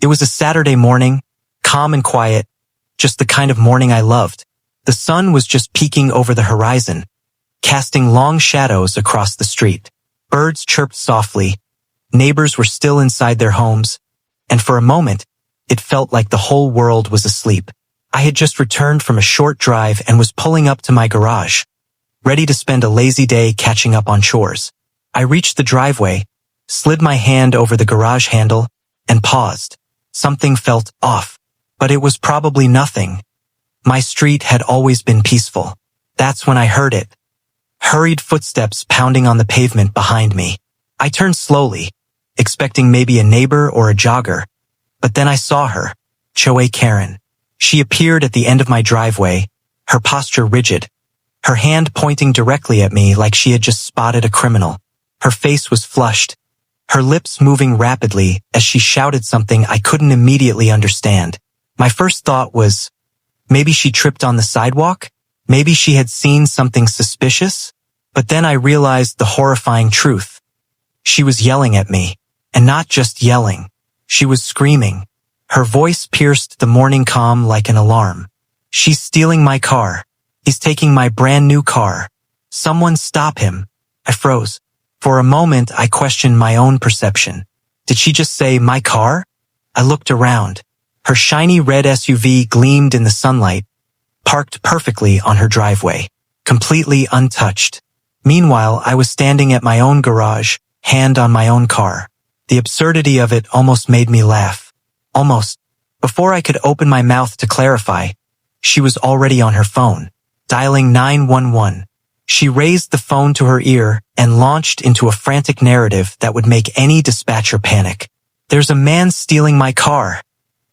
It was a Saturday morning, calm and quiet, just the kind of morning I loved. The sun was just peeking over the horizon, casting long shadows across the street. Birds chirped softly, neighbors were still inside their homes, and for a moment, it felt like the whole world was asleep. I had just returned from a short drive and was pulling up to my garage, ready to spend a lazy day catching up on chores. I reached the driveway, slid my hand over the garage handle, and paused. Something felt off, but it was probably nothing. My street had always been peaceful. That's when I heard it. Hurried footsteps pounding on the pavement behind me. I turned slowly, expecting maybe a neighbor or a jogger, but then I saw her, HOA Karen. She appeared at the end of my driveway, her posture rigid, her hand pointing directly at me like she had just spotted a criminal. Her face was flushed, her lips moving rapidly as she shouted something I couldn't immediately understand. My first thought was, maybe she tripped on the sidewalk? Maybe she had seen something suspicious? But then I realized the horrifying truth. She was yelling at me, and not just yelling. She was screaming. Her voice pierced the morning calm like an alarm. She's stealing my car. He's taking my brand new car. Someone stop him. I froze. For a moment, I questioned my own perception. Did she just say, my car? I looked around. Her shiny red SUV gleamed in the sunlight, parked perfectly on her driveway, completely untouched. Meanwhile, I was standing at my own garage, hand on my own car. The absurdity of it almost made me laugh. Almost. Before I could open my mouth to clarify, she was already on her phone, dialing 911. She raised the phone to her ear and launched into a frantic narrative that would make any dispatcher panic. There's a man stealing my car,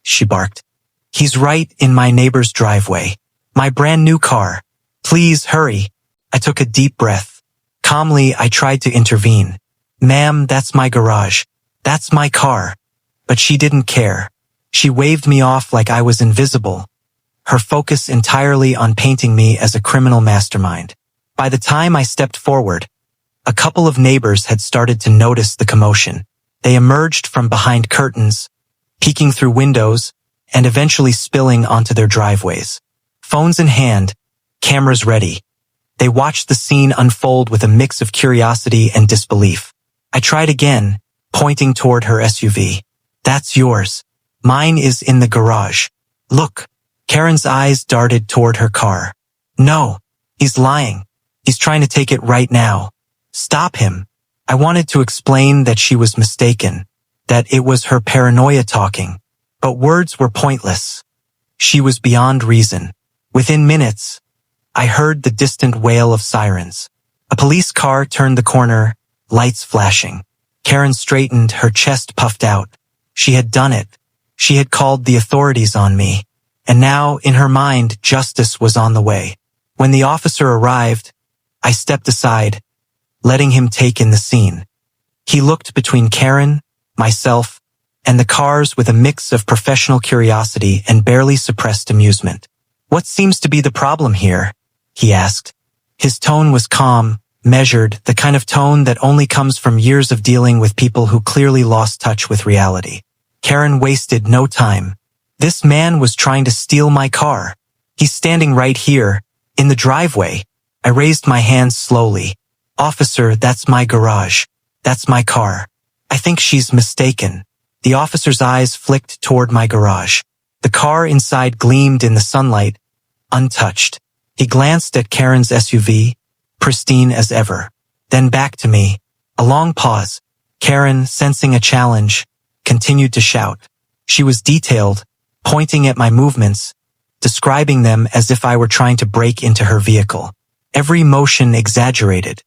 she barked. He's right in my neighbor's driveway. My brand new car. Please hurry. I took a deep breath. Calmly, I tried to intervene. Ma'am, that's my garage. That's my car. But she didn't care. She waved me off like I was invisible, her focus entirely on painting me as a criminal mastermind. By the time I stepped forward, a couple of neighbors had started to notice the commotion. They emerged from behind curtains, peeking through windows, and eventually spilling onto their driveways. Phones in hand, cameras ready. They watched the scene unfold with a mix of curiosity and disbelief. I tried again, pointing toward her SUV. That's yours. Mine is in the garage. Look. Karen's eyes darted toward her car. No, he's lying. He's trying to take it right now. Stop him. I wanted to explain that she was mistaken, that it was her paranoia talking, but words were pointless. She was beyond reason. Within minutes, I heard the distant wail of sirens. A police car turned the corner, lights flashing. Karen straightened, her chest puffed out. She had done it. She had called the authorities on me. And now, in her mind, justice was on the way. When the officer arrived, I stepped aside, letting him take in the scene. He looked between Karen, myself, and the cars with a mix of professional curiosity and barely suppressed amusement. What seems to be the problem here? He asked. His tone was calm, measured, the kind of tone that only comes from years of dealing with people who clearly lost touch with reality. Karen wasted no time. This man was trying to steal my car. He's standing right here, in the driveway. I raised my hands slowly. Officer, that's my garage. That's my car. I think she's mistaken. The officer's eyes flicked toward my garage. The car inside gleamed in the sunlight, untouched. He glanced at Karen's SUV, pristine as ever. Then back to me. A long pause. Karen, sensing a challenge, continued to shout. She was detailed, pointing at my movements, describing them as if I were trying to break into her vehicle. Every motion exaggerated,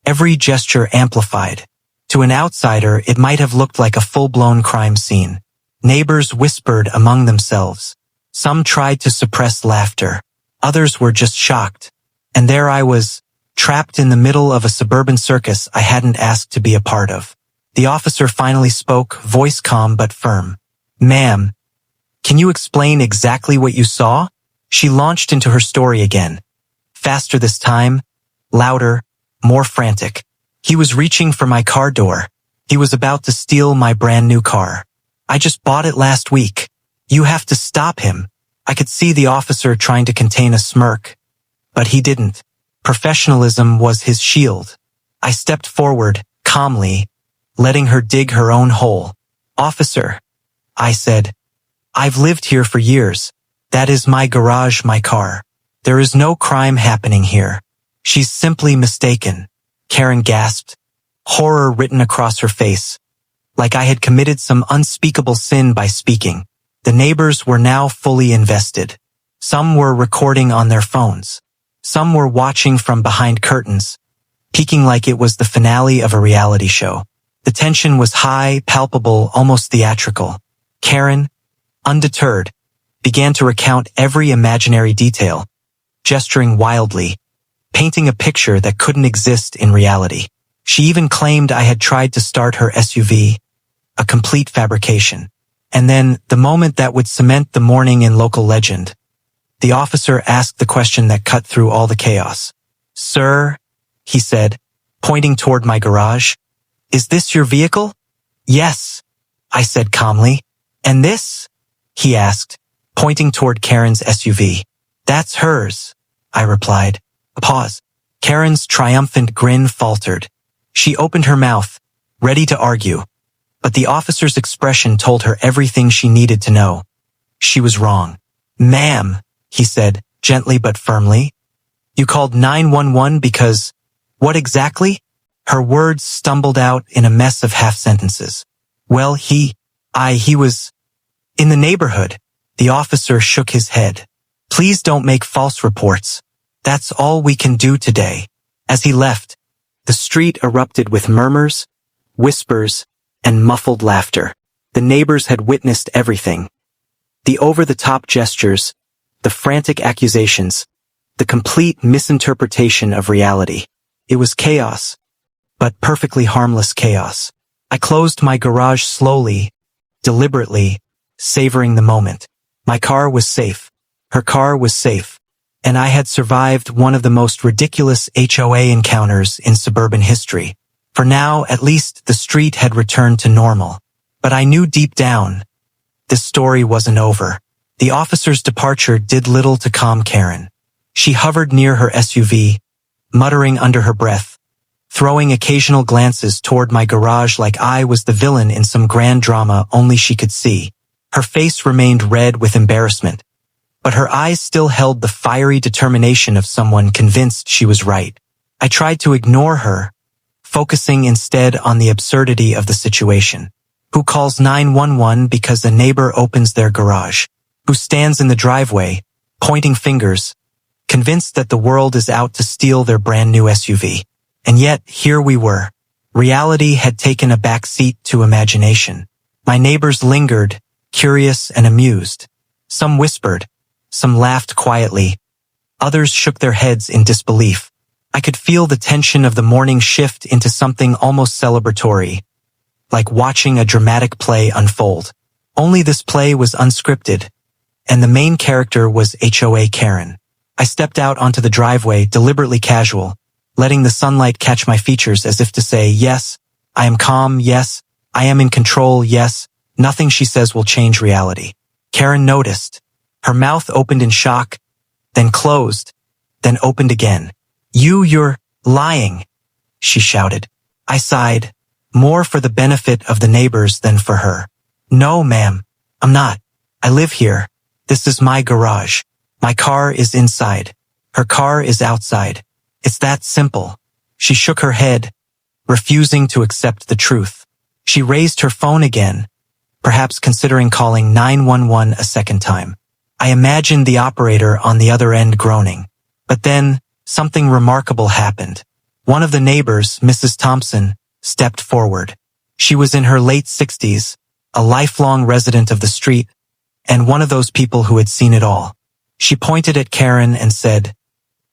every gesture amplified. To an outsider, it might have looked like a full-blown crime scene. Neighbors whispered among themselves. Some tried to suppress laughter. Others were just shocked. And there I was, trapped in the middle of a suburban circus I hadn't asked to be a part of. The officer finally spoke, voice calm but firm. Ma'am, can you explain exactly what you saw? She launched into her story again. Faster this time, louder, more frantic. He was reaching for my car door. He was about to steal my brand new car. I just bought it last week. You have to stop him. I could see the officer trying to contain a smirk, but he didn't. Professionalism was his shield. I stepped forward, calmly, letting her dig her own hole. Officer, I said, I've lived here for years. That is my garage, my car. There is no crime happening here. She's simply mistaken. Karen gasped, horror written across her face, like I had committed some unspeakable sin by speaking. The neighbors were now fully invested. Some were recording on their phones. Some were watching from behind curtains, peeking like it was the finale of a reality show. The tension was high, palpable, almost theatrical. Karen, undeterred, began to recount every imaginary detail, gesturing wildly, painting a picture that couldn't exist in reality. She even claimed I had tried to start her SUV, a complete fabrication. And then, the moment that would cement the morning in local legend, the officer asked the question that cut through all the chaos. Sir, he said, pointing toward my garage, is this your vehicle? Yes, I said calmly. And this? He asked, pointing toward Karen's SUV. That's hers, I replied. A pause. Karen's triumphant grin faltered. She opened her mouth, ready to argue, but the officer's expression told her everything she needed to know. She was wrong. Ma'am, he said, gently but firmly. You called 911 because... What exactly? Her words stumbled out in a mess of half-sentences. Well, he was... in the neighborhood. The officer shook his head. Please don't make false reports. That's all we can do today. As he left, the street erupted with murmurs, whispers, and muffled laughter. The neighbors had witnessed everything. The over-the-top gestures, the frantic accusations, the complete misinterpretation of reality. It was chaos, but perfectly harmless chaos. I closed my garage slowly, deliberately, savoring the moment. My car was safe. Her car was safe. And I had survived one of the most ridiculous HOA encounters in suburban history. For now, at least, the street had returned to normal. But I knew deep down, this story wasn't over. The officer's departure did little to calm Karen. She hovered near her SUV, muttering under her breath, throwing occasional glances toward my garage like I was the villain in some grand drama only she could see. Her face remained red with embarrassment, but her eyes still held the fiery determination of someone convinced she was right. I tried to ignore her, focusing instead on the absurdity of the situation. Who calls 911 because a neighbor opens their garage? Who stands in the driveway, pointing fingers, convinced that the world is out to steal their brand new SUV? And yet, here we were. Reality had taken a back seat to imagination. My neighbors lingered, curious and amused. Some whispered, some laughed quietly. Others shook their heads in disbelief. I could feel the tension of the morning shift into something almost celebratory, like watching a dramatic play unfold. Only this play was unscripted, and the main character was HOA Karen. I stepped out onto the driveway, deliberately casual, letting the sunlight catch my features as if to say, yes, I am calm, yes, I am in control, yes, nothing she says will change reality. Karen noticed. Her mouth opened in shock, then closed, then opened again. You're lying, she shouted. I sighed, more for the benefit of the neighbors than for her. No, ma'am, I'm not. I live here. This is my garage. My car is inside. Her car is outside. It's that simple. She shook her head, refusing to accept the truth. She raised her phone again, perhaps considering calling 911 a second time. I imagined the operator on the other end groaning. But then, something remarkable happened. One of the neighbors, Mrs. Thompson, stepped forward. She was in her late 60s, a lifelong resident of the street, and one of those people who had seen it all. She pointed at Karen and said,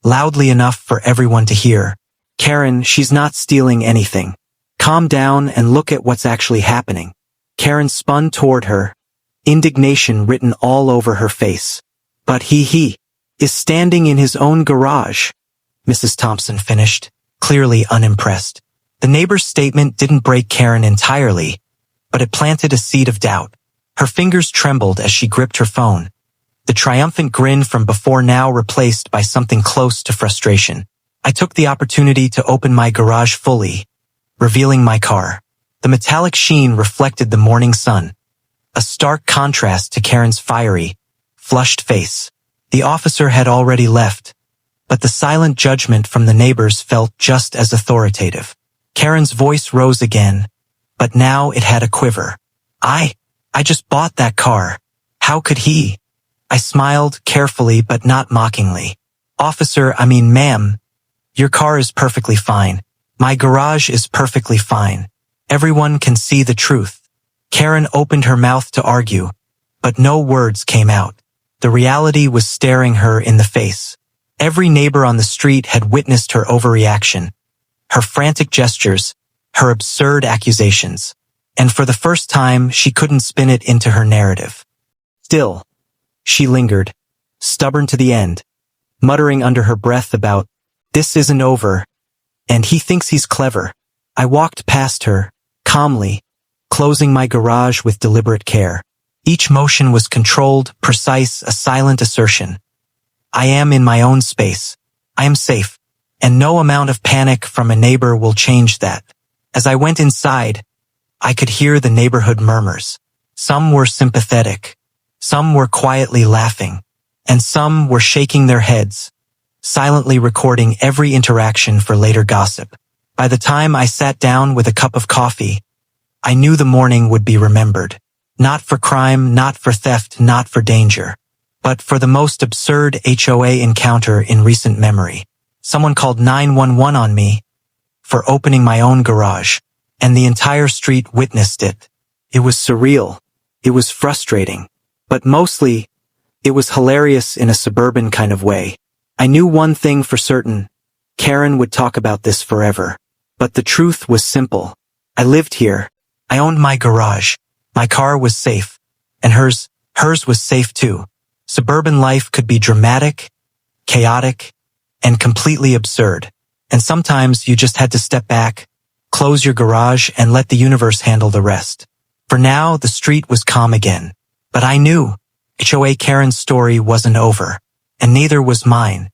loudly enough for everyone to hear, Karen, she's not stealing anything. Calm down and look at what's actually happening. Karen spun toward her, indignation written all over her face. But he is standing in his own garage, Mrs. Thompson finished, clearly unimpressed. The neighbor's statement didn't break Karen entirely, but it planted a seed of doubt. Her fingers trembled as she gripped her phone, the triumphant grin from before now replaced by something close to frustration. I took the opportunity to open my garage fully, revealing my car. The metallic sheen reflected the morning sun, a stark contrast to Karen's fiery, flushed face. The officer had already left, but the silent judgment from the neighbors felt just as authoritative. Karen's voice rose again, but now it had a quiver. I just bought that car. How could he? I smiled carefully but not mockingly. Officer, ma'am, your car is perfectly fine. My garage is perfectly fine. Everyone can see the truth. Karen opened her mouth to argue, but no words came out. The reality was staring her in the face. Every neighbor on the street had witnessed her overreaction, her frantic gestures, her absurd accusations. And for the first time, she couldn't spin it into her narrative. Still, she lingered, stubborn to the end, muttering under her breath about, "This isn't over, and he thinks he's clever." I walked past her, calmly, closing my garage with deliberate care. Each motion was controlled, precise, a silent assertion. I am in my own space. I am safe, and no amount of panic from a neighbor will change that. As I went inside, I could hear the neighborhood murmurs. Some were sympathetic, some were quietly laughing, and some were shaking their heads, silently recording every interaction for later gossip. By the time I sat down with a cup of coffee, I knew the morning would be remembered. Not for crime, not for theft, not for danger, but for the most absurd HOA encounter in recent memory. Someone called 911 on me for opening my own garage, and the entire street witnessed it. It was surreal. It was frustrating. But mostly, it was hilarious in a suburban kind of way. I knew one thing for certain. Karen would talk about this forever. But the truth was simple. I lived here. I owned my garage. My car was safe. And hers was safe too. Suburban life could be dramatic, chaotic, and completely absurd. And sometimes you just had to step back, close your garage, and let the universe handle the rest. For now, the street was calm again. But I knew HOA Karen's story wasn't over, and neither was mine.